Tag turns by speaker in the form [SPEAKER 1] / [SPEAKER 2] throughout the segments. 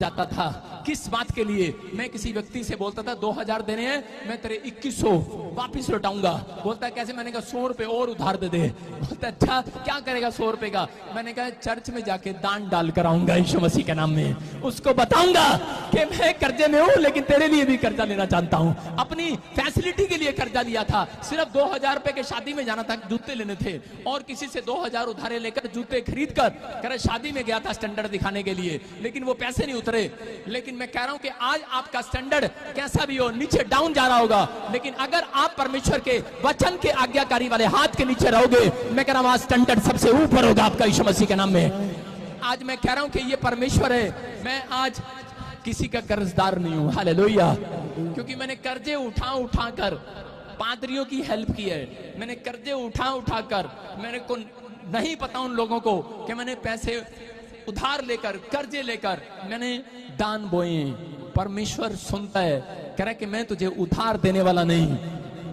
[SPEAKER 1] जाता था। किस बात के लिए? मैं किसी व्यक्ति से बोलता था 2000 देने हैं, मैं तेरे 2100 वापिस लौटाऊंगा। बोलता है कैसे? मैंने कहा 100 रुपए और उधार दे दे। बोलता है अच्छा क्या करेगा 100 रुपए का? मैंने कहा चर्च में जाके दान डाल कर आऊंगा यीशु मसीह के नाम में। उसको बताऊंगा कि मैं कर्जे में हूं, लेकिन तेरे लिए भी कर्जा लेना जानता हूं। अपनी फैसिलिटी के लिए कर्जा लिया था, सिर्फ 2000 रुपए के शादी में जाना था, जूते लेने थे, और किसी से 2000 उधारे लेकर जूते खरीद कर शादी में गया था स्टैंडर्ड दिखाने के लिए, लेकिन वो पैसे नहीं उतरे। लेकिन मैं कह रहा हूं कि आज आपका स्टैंडर्ड कैसा भी हो, नीचे डाउन जा रहा होगा, लेकिन अगर आप परमेश्वर के वचन के आज्ञाकारी वाले हाथ के नीचे रहोगे, मैं कह रहा हूं आज स्टैंडर्ड सबसे ऊपर होगा आपका यीशु मसीह के नाम में। आज मैं कह रहा हूं कि ये परमेश्वर है। मैं आज किसी का कर्जदार नहीं हूं, हालेलुया, क्योंकि मैंने कर्जे उठा कर पादरियों की हेल्प की है। मैंने कर्जे उठा कर, मेरे को नहीं पता उन लोगों को कि मैंने पैसे उधार लेकर, कर्जे लेकर मैंने दान बोए। परमेश्वर सुनता है, कह रहा है कि मैं तुझे उधार देने वाला नहीं,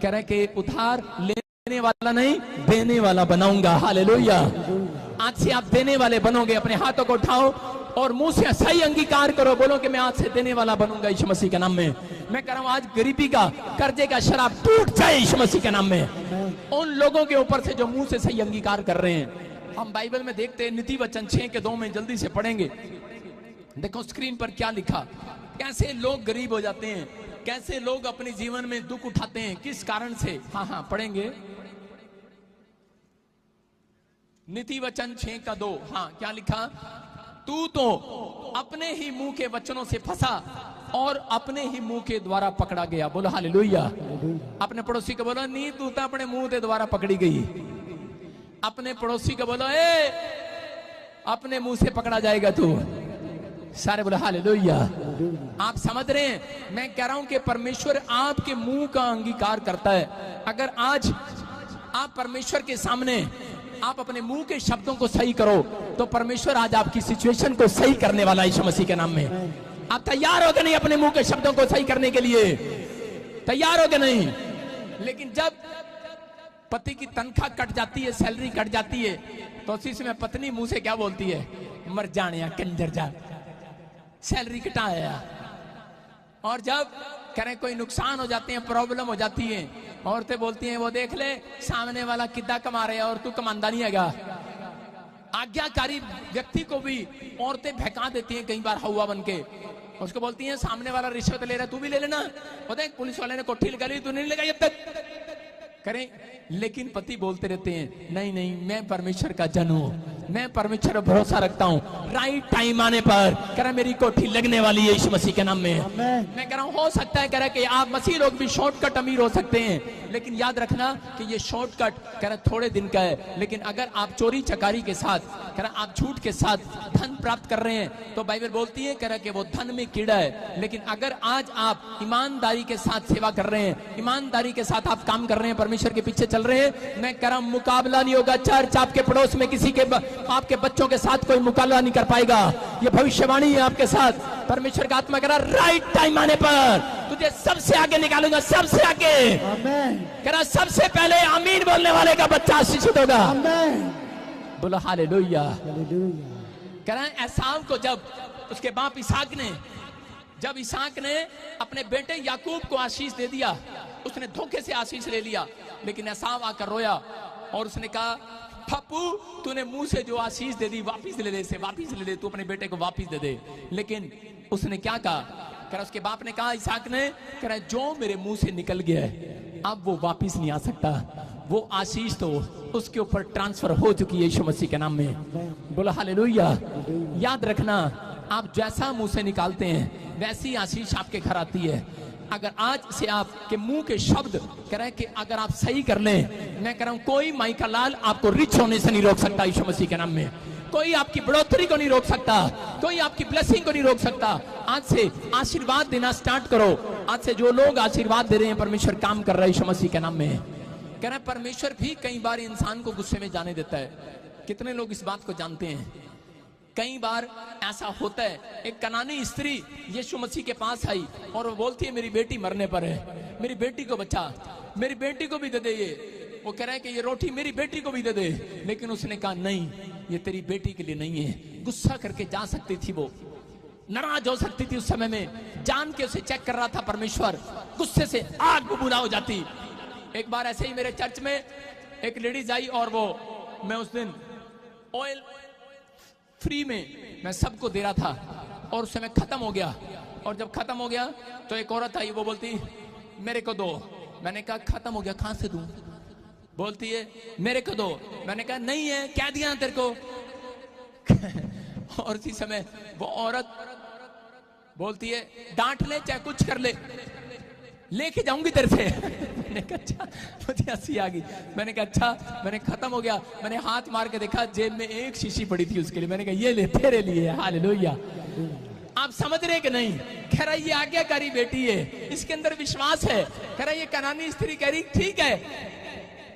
[SPEAKER 1] कह रहा है कि उधार लेने वाला नहीं, देने वाला बनाऊंगा। हालेलुया। आज से आप देने वाले बनोगे। अपने हाथों को उठाओ और मुंह से सही अंगीकार करो, बोलो कि मैं आज से देने वाला बनूंगा यीशु मसीह के नाम में। मैं कह रहा हूं आज गरीबी का, कर्जे का शराब टूट जाए यीशु मसीह के नाम में। उन लोगों के ऊपर से जो मुंह से सही अंगीकार कर रहे हैं। हम बाइबल में देखते हैं, नीति वचन 6:2 में जल्दी से पढ़ेंगे। देखो स्क्रीन पर क्या लिखा, कैसे लोग गरीब हो जाते हैं, कैसे लोग अपने जीवन में दुख उठाते हैं, किस कारण से। हाँ पढ़ेंगे नीति वचन 6:2। हाँ क्या लिखा? तू तो अपने ही मुंह के वचनों से फंसा और अपने ही मुंह के द्वारा पकड़ा गया। बोलो हालेलुया। अपने पड़ोसी को बोलो नी तू तो अपने मुंह के द्वारा पकड़ी गई। अपने पड़ोसी को बोलो ए अपने मुंह से पकड़ा जाएगा तू। सारे बोलो हालेलुया। आप समझ रहे हैं? मैं कह रहा हूं कि परमेश्वर आपके मुंह का अंगीकार करता है। अगर आज आप परमेश्वर के सामने आप अपने मुंह के शब्दों को सही करो, तो परमेश्वर आज आपकी सिचुएशन को सही करने वाला है यीशु मसीह के नाम में। आप तैयार हो गए नहीं अपने मुंह के शब्दों को सही करने के लिए? तैयार हो गए नहीं? लेकिन जब पति की तनख्वाह कट जाती है, सैलरी कट जाती है, तो उसी समय पत्नी मुंह से क्या बोलती है? मर जाने कंजर जा, सैलरी कटाया। और जब करें कोई नुकसान हो जाते हैं, प्रॉब्लम हो जाती है, औरतें बोलती हैं वो देख ले सामने वाला कितना कमा रहे हैं और तू कमांदा नहीं हैगा। आज्ञाकारी व्यक्ति को भी औरतें भड़का देती हैं कई बार हवा बन के। उसको बोलती हैं सामने वाला रिश्वत ले रहा है, तू भी ले लेना। वो देख पुलिस वाले ने कोठी लगा ली, तू नहीं लगाई अब तक करें। लेकिन पति बोलते रहते हैं नहीं नहीं मैं परमेश्वर का जन हूं, मैं परमेश्वर पर भरोसा रखता हूं, राइट टाइम आने पर कह रहा मेरी कोठी लगने वाली है यीशु मसीह के नाम में। मैं कह रहा हूं हो सकता है कह रहा कि आप मसीह लोग भी शॉर्टकट अमीर हो सकते हैं, लेकिन याद रखना कि ये शॉर्टकट कह रहा थोड़े दिन का है। लेकिन अगर आप चोरी चकारी के साथ कह रहा आप झूठ के साथ धन प्राप्त कर रहे हैं, तो बाइबल बोलती है कह रहा कि वो धन में कीड़ा है। लेकिन अगर आज आप ईमानदारी के साथ सेवा कर रहे हैं, ईमानदारी के साथ आप काम कर रहे हैं, परमेश्वर के पीछे चल रहे हैं, मैं कह रहा हूं मुकाबला नहीं होगा। चर्च आपके पड़ोस में किसी के आपके बच्चों के साथ कोई मुकाबला नहीं कर पाएगा। ये भविष्यवाणी है आपके साथ। परमेश्वर का आत्मा कह रहा राइट टाइम आने पर तुझे सबसे आगे निकालूंगा, सबसे आगे। कह रहा सबसे पहले आमीन बोलने वाले का बच्चा आशीषित होगा। बोलो हालेलुया। कह रहा है एसाव को जब उसके बाप इसहाक ने अपने बेटे याकूब को आशीष दे दिया, उसने धोखे से आशीष ले लिया, लेकिन एसाव आकर रोया और उसने कहा पप्पू तूने मुंह से जो आशीष दे दी वापिस ले ले, तू अपने बेटे को वापिस दे दे। लेकिन उसने क्या कहा? कह रहा उसके बाप ने कहा इसहाक ने, कह रहा जो मेरे मुंह से निकल गया है अब वो वापिस नहीं आ सकता। वो आशीष तो उसके ऊपर ट्रांसफर हो चुकी है यीशु मसीह के नाम में। बोलो हालेलुया। याद रखना आप जैसा मुंह से निकालते हैं वैसी आशीष आपके घर आती है। अगर आज से आपके मुंह के शब्द कह रहे हैं कि अगर आप सही कर लें, मैं कह रहा हूं कोई माई का लाल आपको रिच होने से नहीं रोक सकता यीशु मसीह के नाम में। कोई आपकी बढ़ोतरी को नहीं रोक सकता, कोई आपकी ब्लेसिंग को नहीं रोक सकता। आज से आशीर्वाद देना स्टार्ट करो। आज से जो लोग आशीर्वाद दे रहे हैं परमेश्वर काम कर रहा है यीशु मसीह के नाम में। कह रहा है परमेश्वर भी कई बार इंसान को गुस्से में जाने देता है। कितने लोग इस बात को जानते हैं? कई बार ऐसा होता है। एक कनानी स्त्री यीशु मसीह के पास आई और वो बोलती है मेरी बेटी मरने पर है, मेरी बेटी को बचा, मेरी बेटी को भी दे दे। ये वो कह रहा है कि ये रोटी मेरी बेटी को भी दे दे। लेकिन उसने कहा नहीं ये तेरी बेटी के लिए नहीं है। गुस्सा करके जा सकती थी वो, नाराज हो सकती थी उस समय में, जान के उसे चेक कर रहा था परमेश्वर, गुस्से से आग बबूला हो जाती। एक बार ऐसे ही मेरे चर्च में एक लेडीज आई और वो, मैं उस दिन ऑयल फ्री में मैं सबको दे रहा था और उस समय खत्म हो गया, और जब खत्म हो गया तो एक औरत आई, वो बोलती मेरे को दो। मैंने कहा खत्म हो गया, कहां से दूं? बोलती है मेरे को दो। मैंने कहा नहीं है, क्या दिया तेरे को? और उसी समय वो औरत बोलती है डांट ले चाहे कुछ कर ले, लेके जाऊंगी तेरे से। मैंने कहा अच्छा, मुझे हंसी आ गई। मैंने कहा अच्छा, मैंने खत्म हो गया। मैंने हाथ मार के देखा, जेब में एक शीशी पड़ी थी उसके लिए। मैंने कहा ये ले तेरे लिए, हालेलुया। आप समझ रहे कि नहीं? कह रहा ये आज्ञाकारी बेटी है, इसके अंदर विश्वास है। कह रहा ये कनानी स्त्री, कह रही ठीक है,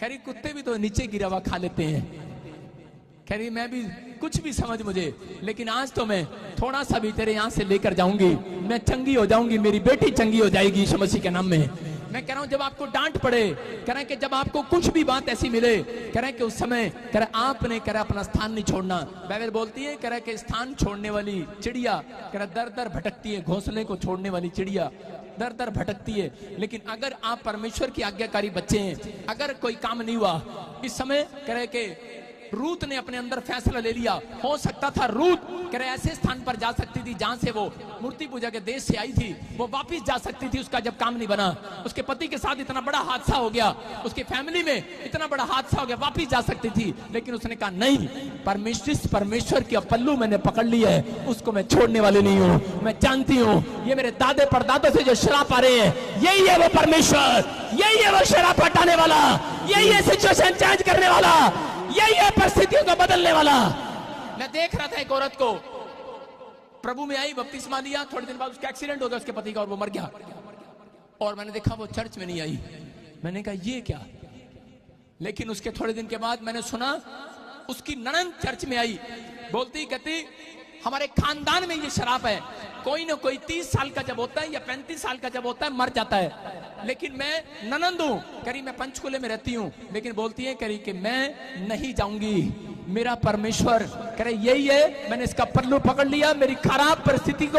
[SPEAKER 1] कह रही कुत्ते भी तो नीचे गिरा हुआ खा लेते हैं। कह रही मैं भी कुछ भी समझ मुझे, लेकिन आज तो मैं थोड़ा सा भी तेरे यहां से लेकर जाऊंगी, मैं चंगी हो जाऊंगी, मेरी बेटी चंगी हो जाएगी यीशु मसीह के नाम में। मैं कह रहा हूं जब आपको डांट पड़े, कह रहे हैं कि जब आपको कुछ भी बात ऐसी मिले, कह रहे हैं कि उस समय कह रहे आपने कह रहे अपना स्थान नहीं छोड़ना। बाइबल बोलती है कह रहे कि स्थान छोड़ने वाली चिड़िया कह रहे दर दर भटकती है, घोंसले को छोड़ने वाली चिड़िया दर दर भटकती है। लेकिन अगर आप परमेश्वर की आज्ञाकारी बच्चे हैं, अगर कोई काम नहीं हुआ, इस समय कह रहे कि रूत ने अपने अंदर फैसला ले लिया। हो सकता था रूत कह रहे ऐसे स्थान पर जा सकती थी जहां से वो मूर्ति पूजा के देश से आई थी, वो वापस जा सकती थी। उसका जब काम नहीं बना, उसके पति के साथ इतना बड़ा हादसा हो गया, उसकी फैमिली में इतना बड़ा हादसा हो गया, वापस जा सकती थी। लेकिन उसने कहा नहीं, परमेश्वर की पल्लू मैंने पकड़ लिया है, उसको मैं छोड़ने वाली नहीं हूं। मैं जानती हूं ये मेरे दादे परदादों से जो शराब आ रहे हैं, यही है वो परमेश्वर, यही है वो शराब हटाने वाला, यही है सिचुएशन चेंज करने वाला, यही है परिस्थितियों को बदलने वाला। मैं देख रहा था एक औरत को, प्रभु में आई, बपतिस्मा लिया, थोड़े दिन बाद उसका एक्सीडेंट हो गया उसके पति का और वो मर गया। और मैंने देखा वो चर्च में नहीं आई। मैंने कहा ये क्या? लेकिन उसके थोड़े दिन के बाद मैंने सुना उसकी ननद चर्च में आई, बोलती कहती हमारे खानदान में ये शराब है, कोई ना कोई 30 साल का जब होता है या 35 साल का जब होता है मर जाता है। लेकिन मैं ननंद हूं, करी मैं पंचकुले में रहती हूं, लेकिन बोलती है करी कि मैं नहीं जाऊंगी, मेरा परमेश्वर करे यही है, मैंने इसका पल्लू पकड़ लिया, मेरी खराब परिस्थिति को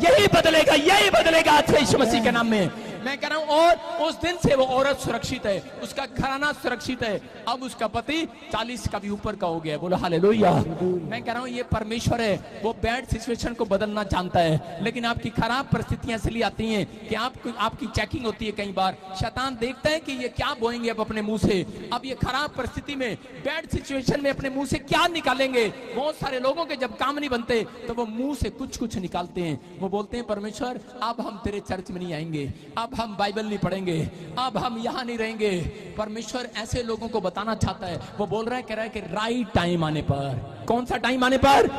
[SPEAKER 1] यही बदलेगा, यही बदलेगा आज से यीशु मसीह के नाम में। मैं कह रहा हूं, और उस दिन से वो औरत सुरक्षित है, उसका घराना सुरक्षित है। अब उसका पति 40 का भी ऊपर का हो गया। बोलो हालेलुया। मैं कह रहा हूं ये परमेश्वर है, वो बैड सिचुएशन को बदलना जानता है। लेकिन आपकी खराब परिस्थितियां इसलिए आती हैं कि आपकी चेकिंग होती है। कई बार शैतान देखता है कि ये क्या बोएंगे अब अपने मुंह से, अब ये खराब परिस्थिति में, बैड सिचुएशन में अपने मुंह से क्या निकालेंगे। बहुत सारे लोगों के जब काम नहीं बनते तो वो मुंह से कुछ कुछ निकालते हैं। वो बोलते हैं परमेश्वर अब हम तेरे चर्च में नहीं आएंगे, अब हम बाइबल नहीं पढ़ेंगे, अब हम यहां नहीं रहेंगे। परमेश्वर ऐसे लोगों को बताना चाहता है, वो बोल रहा है, कह रहा है कि राइट टाइम आने पर। कौन सा टाइम आने पर?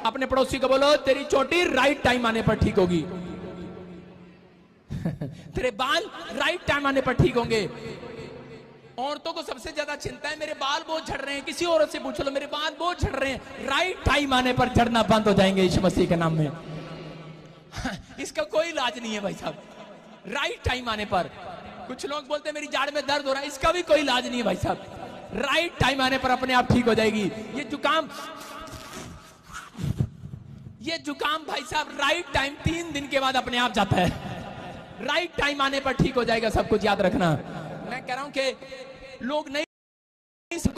[SPEAKER 1] अपने पड़ोसी को बोलो तेरी चोटी राइट टाइम आने पर ठीक होगी। तेरे बाल राइट टाइम आने पर ठीक होंगे। औरतों को सबसे ज्यादा चिंता है मेरे बाल बहुत झड़ रहे हैं, किसी औरत से पूछ लो मेरे बाल बहुत झड़ रहे हैं, राइट टाइम आने पर झड़ना बंद हो जाएंगे यीशु मसीह के नाम में। इसका कोई इलाज नहीं है भाई साहब, राइट टाइम आने पर। कुछ लोग बोलते हैं मेरी जाड़ में दर्द हो रहा है, इसका भी कोई इलाज नहीं है भाई साहब, राइट टाइम आने पर अपने आप ठीक हो जाएगी। ये जुकाम भाई साहब राइट टाइम 3 दिन के बाद अपने आप जाता है, राइट टाइम आने पर ठीक हो जाएगा। सब कुछ याद रखना। मैं कह रहा हूं कि लोग नहीं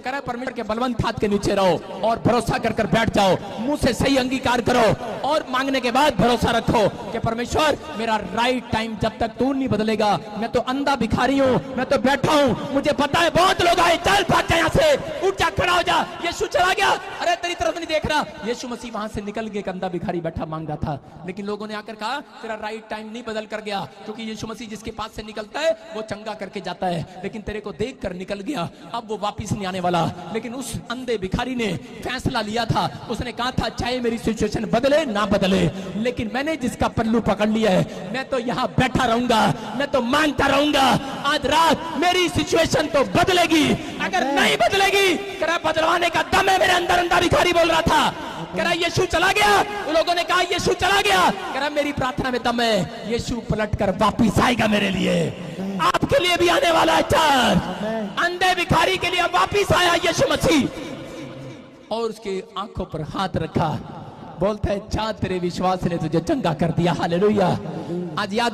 [SPEAKER 1] करा, परमेश्वर के बलवंत हाथ के नीचे रहो और भरोसा कर कर बैठ जाओ, मुंह से सही अंगीकार करो और मांगने के बाद भरोसा रखो कि परमेश्वर मेरा राइट टाइम, जब तक तू नहीं बदलेगा मैं तो अंधा भिखारी हूं, मैं तो बैठा हूं, मुझे पता है बहुत लोग आए, चल भाग जा यहां से, उठ जा, खड़ा हो जा, यीशु चला गया, अरे तेरी तरफ नहीं देख रहा। यीशु मसीह वहां से निकल गए, अंधा भिखारी बैठा मांग रहा था, लेकिन लोगों ने आकर कहा तेरा राइट टाइम नहीं बदल कर गया, क्योंकि यीशु मसीह जिसके पास से निकलता है वो चंगा करके जाता है, लेकिन तेरे को देख कर निकल गया, अब वो वापिस नहीं आने वाला। लेकिन उस अंधे भिखारी ने फैसला लिया था, उसने कहा था चाहे मेरी सिचुएशन बदले ना बदले, लेकिन मैंने जिसका पल्लू पकड़ लिया है मैं तो यहां बैठा रहूंगा, मैं तो मांगता रहूंगा। आज रात मेरी सिचुएशन तो बदलेगी, अगर नहीं बदलेगी करा बदलवाने का दम है मेरे अंदर। अंधा भिखारी बोल रहा था, करा यीशु चला गया, लोगों ने कहा यीशु चला गया, करा मेरी प्रार्थना में दम है, यीशु पलट कर वापिस आएगा मेरे लिए, आपके लिए भी आने वाला है। चार अंधे भिखारी के लिए वापिस आया यीशु मसीह और उसके आंखों पर हाथ रखा बोलता है चाँद तेरे विश्वास ने तुझे चंगा कर दिया। हालेलुया। आज याद